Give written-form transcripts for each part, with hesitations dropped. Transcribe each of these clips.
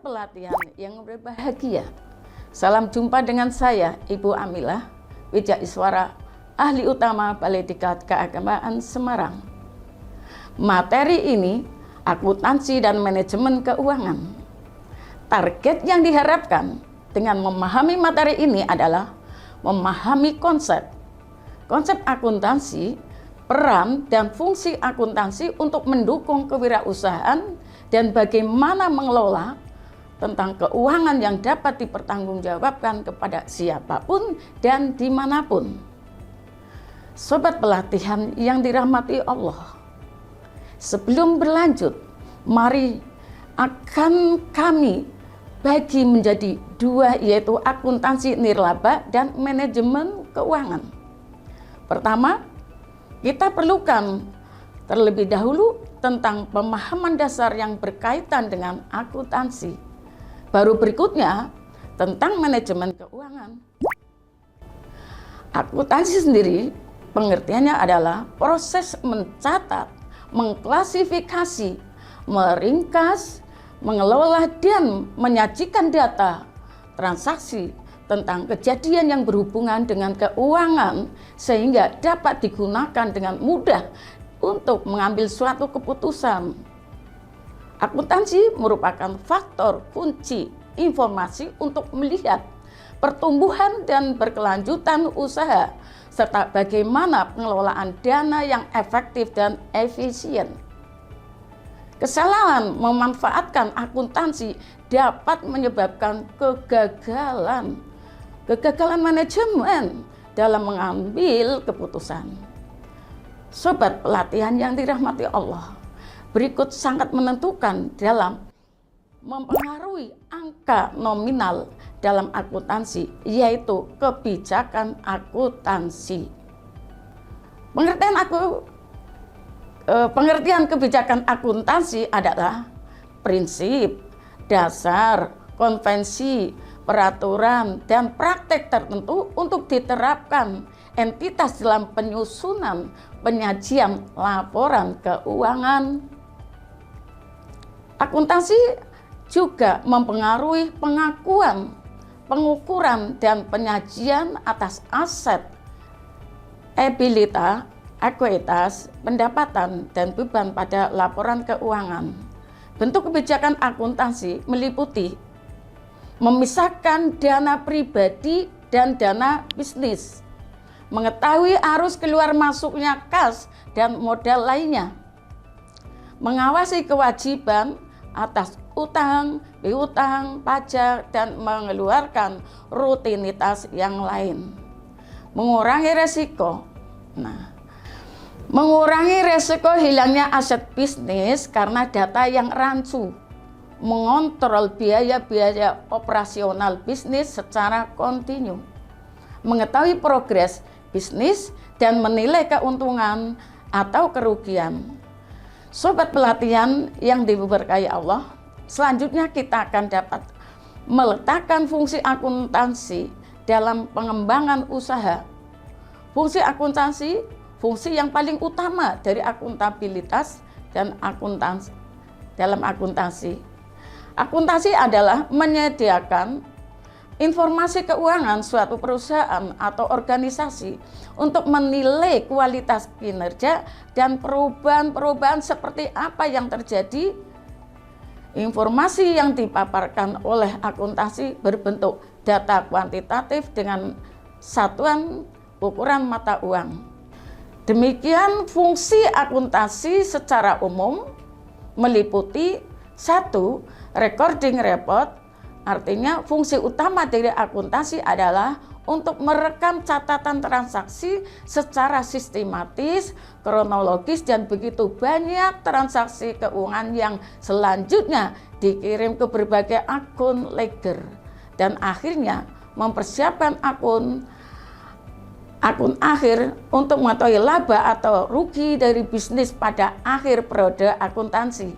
Pelatihan yang berbahagia. Salam jumpa dengan saya, Ibu Amilah Wijaiswara, ahli utama Balai Diklat Keagamaan Semarang. Materi ini akuntansi dan manajemen keuangan. Target yang diharapkan dengan memahami materi ini adalah memahami konsep akuntansi, peran dan fungsi akuntansi untuk mendukung kewirausahaan dan bagaimana mengelola tentang keuangan yang dapat dipertanggungjawabkan kepada siapapun dan dimanapun. Sobat pelatihan yang dirahmati Allah, sebelum berlanjut, mari akan kami bagi menjadi dua, yaitu akuntansi nirlaba dan manajemen keuangan. Pertama, kita perlukan terlebih dahulu tentang pemahaman dasar yang berkaitan dengan akuntansi. Baru berikutnya tentang manajemen keuangan. Akuntansi sendiri pengertiannya adalah proses mencatat, mengklasifikasi, meringkas, mengelola dan menyajikan data transaksi tentang kejadian yang berhubungan dengan keuangan sehingga dapat digunakan dengan mudah untuk mengambil suatu keputusan. Akuntansi merupakan faktor kunci informasi untuk melihat pertumbuhan dan berkelanjutan usaha serta bagaimana pengelolaan dana yang efektif dan efisien. Kesalahan memanfaatkan akuntansi dapat menyebabkan kegagalan manajemen dalam mengambil keputusan. Sobat pelatihan yang dirahmati Allah, berikut sangat menentukan dalam mempengaruhi angka nominal dalam akuntansi, yaitu kebijakan akuntansi. Pengertian kebijakan akuntansi adalah prinsip, dasar, konvensi, peraturan, dan praktek tertentu untuk diterapkan entitas dalam penyusunan penyajian laporan keuangan. Akuntansi juga mempengaruhi pengakuan, pengukuran, dan penyajian atas aset, ekuitas, pendapatan, dan beban pada laporan keuangan. Bentuk kebijakan akuntansi meliputi memisahkan dana pribadi dan dana bisnis, mengetahui arus keluar masuknya kas dan modal lainnya, mengawasi kewajiban atas utang, piutang, pajak, dan mengeluarkan rutinitas yang lain. Mengurangi resiko. Mengurangi resiko hilangnya aset bisnis karena data yang rancu. Mengontrol biaya-biaya operasional bisnis secara kontinu. Mengetahui progres bisnis dan menilai keuntungan atau kerugian. Sobat pelatihan yang diberkahi Allah, selanjutnya kita akan dapat meletakkan fungsi akuntansi dalam pengembangan usaha. Fungsi akuntansi, fungsi yang paling utama dari akuntabilitas dan akuntansi. Dalam akuntansi, akuntansi adalah menyediakan informasi keuangan suatu perusahaan atau organisasi untuk menilai kualitas kinerja dan perubahan-perubahan seperti apa yang terjadi. Informasi yang dipaparkan oleh akuntansi berbentuk data kuantitatif dengan satuan ukuran mata uang. Demikian fungsi akuntansi secara umum meliputi 1. Recording report. Artinya fungsi utama dari akuntansi adalah untuk merekam catatan transaksi secara sistematis, kronologis, dan begitu banyak transaksi keuangan yang selanjutnya dikirim ke berbagai akun ledger dan akhirnya mempersiapkan akun akhir untuk mengetahui laba atau rugi dari bisnis pada akhir periode akuntansi.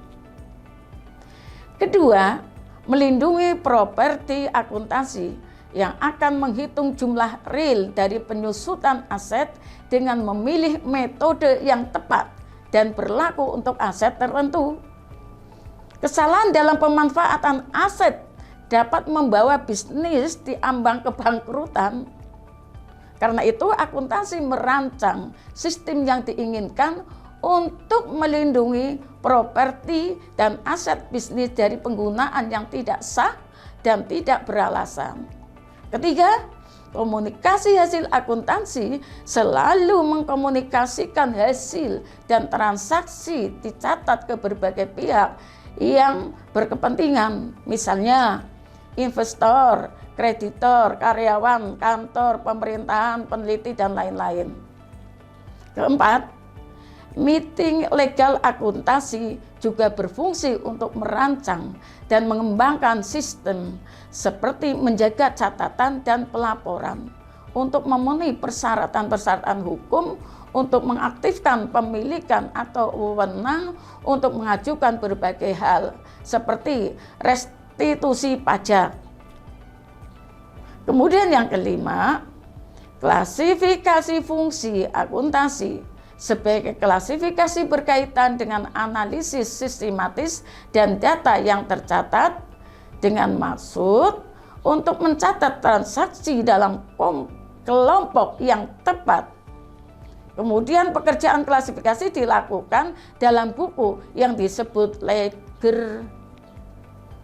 Kedua, melindungi properti akuntansi yang akan menghitung jumlah real dari penyusutan aset dengan memilih metode yang tepat dan berlaku untuk aset tertentu. Kesalahan dalam pemanfaatan aset dapat membawa bisnis di ambang kebangkrutan. Karena itu akuntansi merancang sistem yang diinginkan untuk melindungi properti dan aset bisnis dari penggunaan yang tidak sah dan tidak beralasan. Ketiga, komunikasi hasil akuntansi selalu mengkomunikasikan hasil dan transaksi dicatat ke berbagai pihak yang berkepentingan, misalnya investor, kreditor, karyawan, kantor, pemerintahan, peneliti, dan lain-lain. Keempat, meeting legal akuntansi juga berfungsi untuk merancang dan mengembangkan sistem seperti menjaga catatan dan pelaporan untuk memenuhi persyaratan-persyaratan hukum, untuk mengaktifkan pemilikan atau wewenang untuk mengajukan berbagai hal seperti restitusi pajak. Kemudian yang kelima, klasifikasi fungsi akuntansi sebagai klasifikasi berkaitan dengan analisis sistematis dan data yang tercatat dengan maksud untuk mencatat transaksi dalam kelompok yang tepat. Kemudian pekerjaan klasifikasi dilakukan dalam buku yang disebut ledger.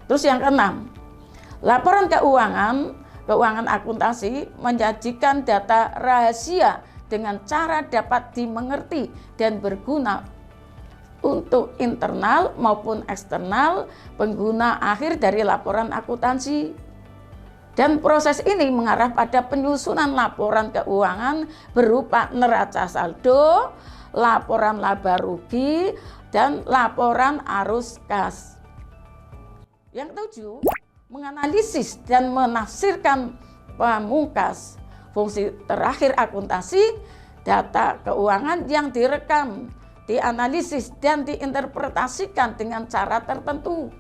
Terus yang keenam, laporan keuangan akuntansi menyajikan data rahasia dengan cara dapat dimengerti dan berguna untuk internal maupun eksternal pengguna akhir dari laporan akuntansi. Dan proses ini mengarah pada penyusunan laporan keuangan berupa neraca saldo, laporan laba rugi, dan laporan arus kas. Yang ketujuh, menganalisis dan menafsirkan pamungkas. Fungsi terakhir akuntansi, data keuangan yang direkam, dianalisis dan diinterpretasikan dengan cara tertentu.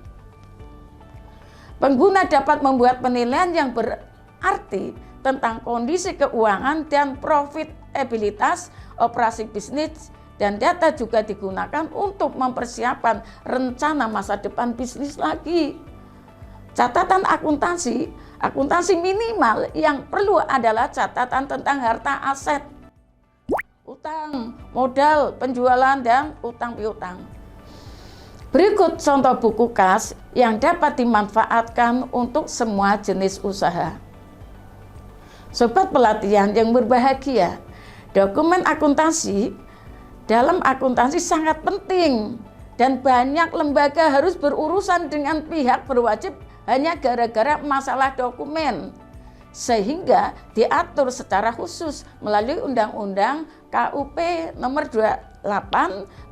Pengguna dapat membuat penilaian yang berarti tentang kondisi keuangan dan profitabilitas operasi bisnis, dan data juga digunakan untuk mempersiapkan rencana masa depan bisnis lagi. Catatan akuntansi minimal yang perlu adalah catatan tentang harta aset, utang, modal, penjualan, dan utang piutang. Berikut contoh buku kas yang dapat dimanfaatkan untuk semua jenis usaha. Sobat pelatihan yang berbahagia, dokumen akuntansi dalam akuntansi sangat penting dan banyak lembaga harus berurusan dengan pihak berwajib hanya gara-gara masalah dokumen, sehingga diatur secara khusus melalui Undang-Undang KUP nomor 28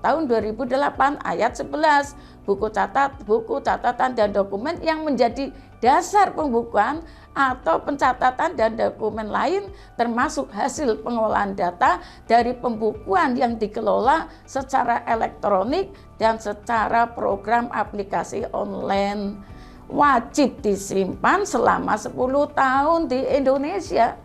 tahun 2008 ayat 11, buku catatan dan dokumen yang menjadi dasar pembukuan atau pencatatan dan dokumen lain termasuk hasil pengolahan data dari pembukuan yang dikelola secara elektronik dan secara program aplikasi online wajib disimpan selama 10 tahun di Indonesia,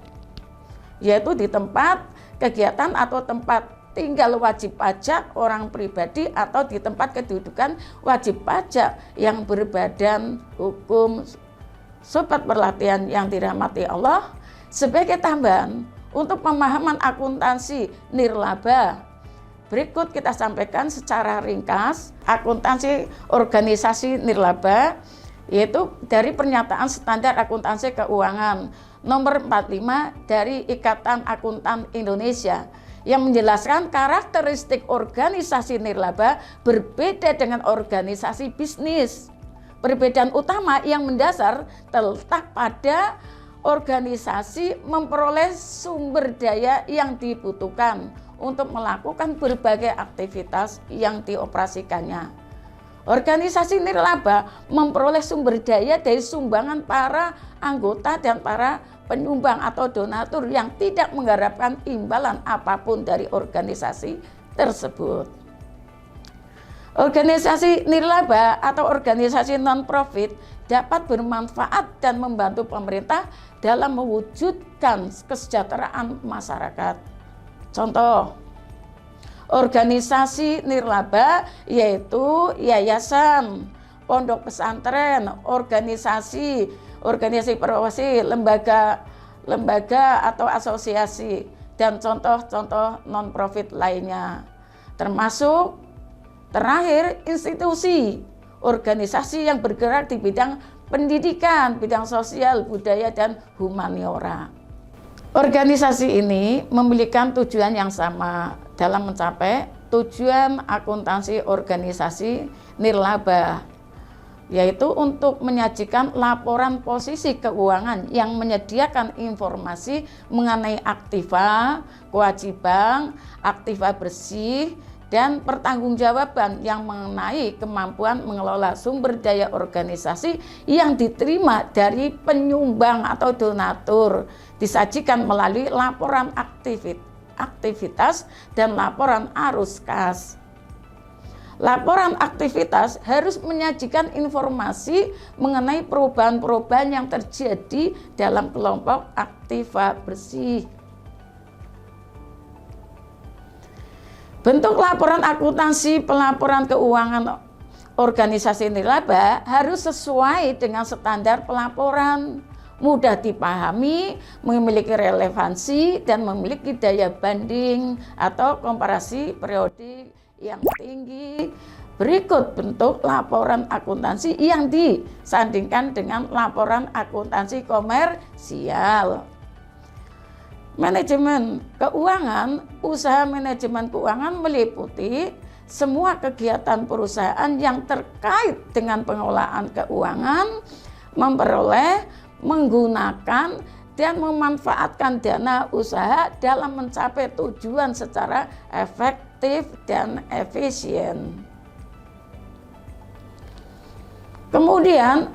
yaitu di tempat kegiatan atau tempat tinggal wajib pajak orang pribadi atau di tempat kedudukan wajib pajak yang berbadan hukum. Sobat pelatihan yang dirahmati Allah, sebagai tambahan untuk pemahaman akuntansi nirlaba, berikut kita sampaikan secara ringkas akuntansi organisasi nirlaba, yaitu dari pernyataan standar akuntansi keuangan nomor 45 dari Ikatan Akuntan Indonesia yang menjelaskan karakteristik organisasi nirlaba berbeda dengan organisasi bisnis. Perbedaan utama yang mendasar terletak pada organisasi memperoleh sumber daya yang dibutuhkan untuk melakukan berbagai aktivitas yang dioperasikannya. Organisasi nirlaba memperoleh sumber daya dari sumbangan para anggota dan para penyumbang atau donatur yang tidak mengharapkan imbalan apapun dari organisasi tersebut. Organisasi nirlaba atau organisasi non-profit dapat bermanfaat dan membantu pemerintah dalam mewujudkan kesejahteraan masyarakat. Contoh, organisasi nirlaba yaitu yayasan, pondok pesantren, organisasi profesi, lembaga atau asosiasi, dan contoh-contoh non-profit lainnya. Termasuk terakhir institusi, organisasi yang bergerak di bidang pendidikan, bidang sosial, budaya, dan humaniora. Organisasi ini memiliki tujuan yang sama dalam mencapai tujuan akuntansi organisasi nirlaba, yaitu untuk menyajikan laporan posisi keuangan yang menyediakan informasi mengenai aktiva, kewajiban, aktiva bersih, dan pertanggungjawaban yang mengenai kemampuan mengelola sumber daya organisasi yang diterima dari penyumbang atau donatur, disajikan melalui laporan aktivitas dan laporan arus kas. Laporan aktivitas harus menyajikan informasi mengenai perubahan-perubahan yang terjadi dalam kelompok aktiva bersih. Bentuk laporan akuntansi pelaporan keuangan organisasi nirlaba harus sesuai dengan standar pelaporan, mudah dipahami, memiliki relevansi, dan memiliki daya banding atau komparasi periodik yang tinggi. Berikut bentuk laporan akuntansi yang disandingkan dengan laporan akuntansi komersial. Manajemen keuangan, usaha manajemen keuangan meliputi semua kegiatan perusahaan yang terkait dengan pengelolaan keuangan, memperoleh, menggunakan, dan memanfaatkan dana usaha dalam mencapai tujuan secara efektif dan efisien. Kemudian,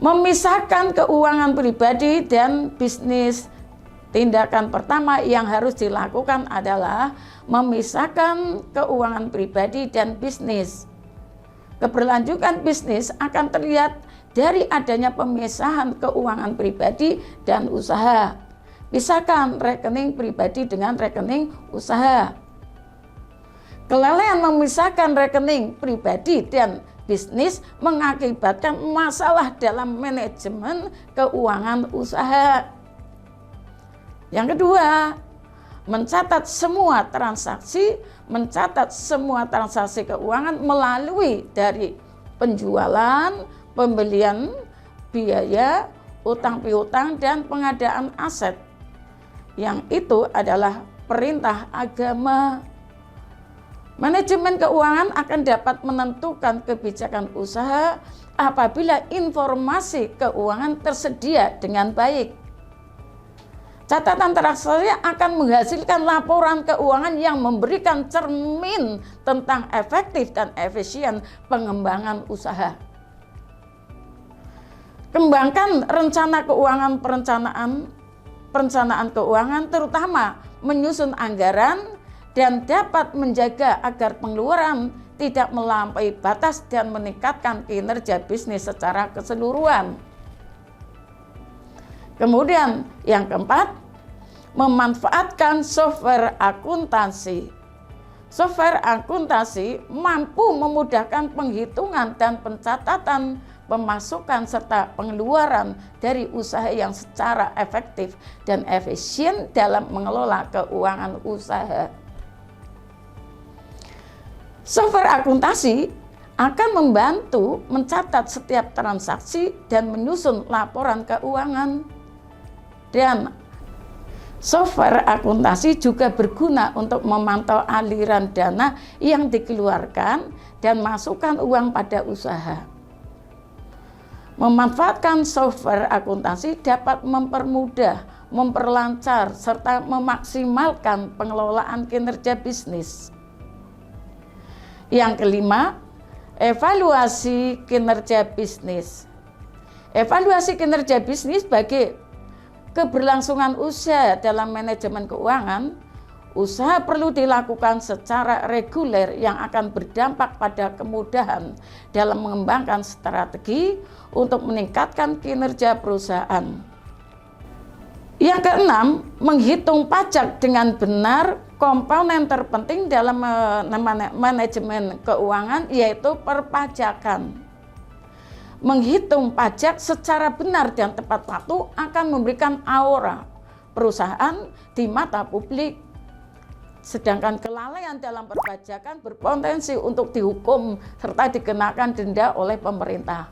memisahkan keuangan pribadi dan bisnis. Tindakan pertama yang harus dilakukan adalah memisahkan keuangan pribadi dan bisnis. Keberlanjutan bisnis akan terlihat dari adanya pemisahan keuangan pribadi dan usaha. Pisahkan rekening pribadi dengan rekening usaha. Kelalaian memisahkan rekening pribadi dan bisnis mengakibatkan masalah dalam manajemen keuangan usaha. Yang kedua, mencatat semua transaksi keuangan melalui dari penjualan, pembelian, biaya, utang piutang, dan pengadaan aset. Yang itu adalah perintah agama. Manajemen keuangan akan dapat menentukan kebijakan usaha apabila informasi keuangan tersedia dengan baik. Catatan transaksi akan menghasilkan laporan keuangan yang memberikan cermin tentang efektif dan efisien pengembangan usaha. Kembangkan rencana keuangan, perencanaan keuangan, terutama menyusun anggaran dan dapat menjaga agar pengeluaran tidak melampaui batas dan meningkatkan kinerja bisnis secara keseluruhan. Kemudian yang keempat, memanfaatkan software akuntansi. Software akuntansi mampu memudahkan penghitungan dan pencatatan pemasukan serta pengeluaran dari usaha yang secara efektif dan efisien dalam mengelola keuangan usaha. Software akuntansi akan membantu mencatat setiap transaksi dan menyusun laporan keuangan. Dan software akuntansi juga berguna untuk memantau aliran dana yang dikeluarkan dan masukkan uang pada usaha. Memanfaatkan software akuntansi dapat mempermudah, memperlancar, serta memaksimalkan pengelolaan kinerja bisnis. Yang kelima, evaluasi kinerja bisnis. Evaluasi kinerja bisnis bagi keberlangsungan usaha dalam manajemen keuangan, usaha perlu dilakukan secara reguler yang akan berdampak pada kemudahan dalam mengembangkan strategi untuk meningkatkan kinerja perusahaan. Yang keenam, menghitung pajak dengan benar. Komponen terpenting dalam manajemen keuangan yaitu perpajakan. menghitung pajak secara benar dan tepat waktu akan memberikan aura perusahaan di mata publik. Sedangkan kelalaian dalam perpajakan berpotensi untuk dihukum serta dikenakan denda oleh pemerintah.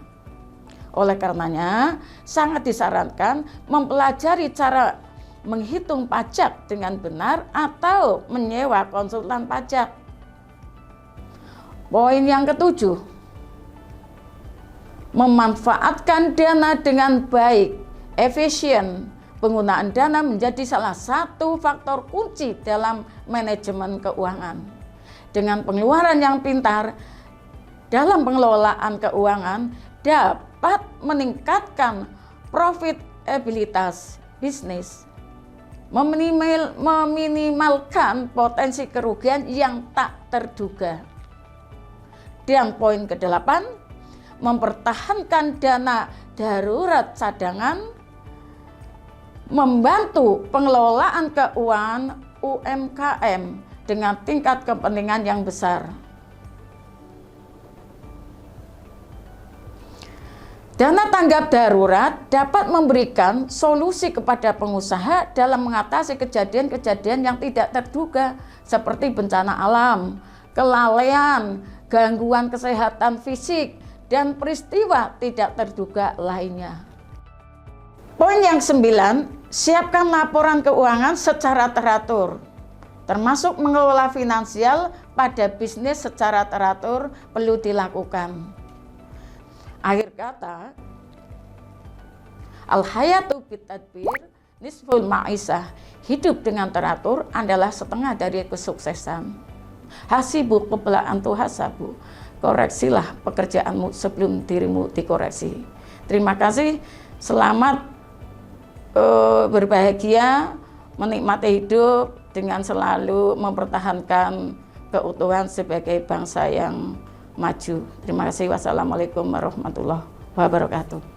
Oleh karenanya, sangat disarankan mempelajari cara menghitung pajak dengan benar atau menyewa konsultan pajak. Poin yang ketujuh, memanfaatkan dana dengan baik, efisien. Penggunaan dana menjadi salah satu faktor kunci dalam manajemen keuangan. Dengan pengeluaran yang pintar dalam pengelolaan keuangan dapat meningkatkan profitabilitas bisnis, meminimalkan potensi kerugian yang tak terduga. Dan poin ke-8, mempertahankan dana darurat cadangan, membantu pengelolaan keuangan UMKM dengan tingkat kepentingan yang besar. Dana tanggap darurat dapat memberikan solusi kepada pengusaha dalam mengatasi kejadian-kejadian yang tidak terduga seperti bencana alam, kelalaian, gangguan kesehatan fisik, dan peristiwa tidak terduga lainnya. Poin yang 9, siapkan laporan keuangan secara teratur, termasuk mengelola finansial pada bisnis secara teratur perlu dilakukan. Akhir kata, al-hayatu bitadbir nisful ma'isah, hidup dengan teratur adalah setengah dari kesuksesan. Hasibu qabla an tuhasabu, koreksilah pekerjaanmu sebelum dirimu dikoreksi. Terima kasih, selamat berbahagia, menikmati hidup dengan selalu mempertahankan keutuhan sebagai bangsa yang maju. Terima kasih. Wassalamualaikum warahmatullahi wabarakatuh.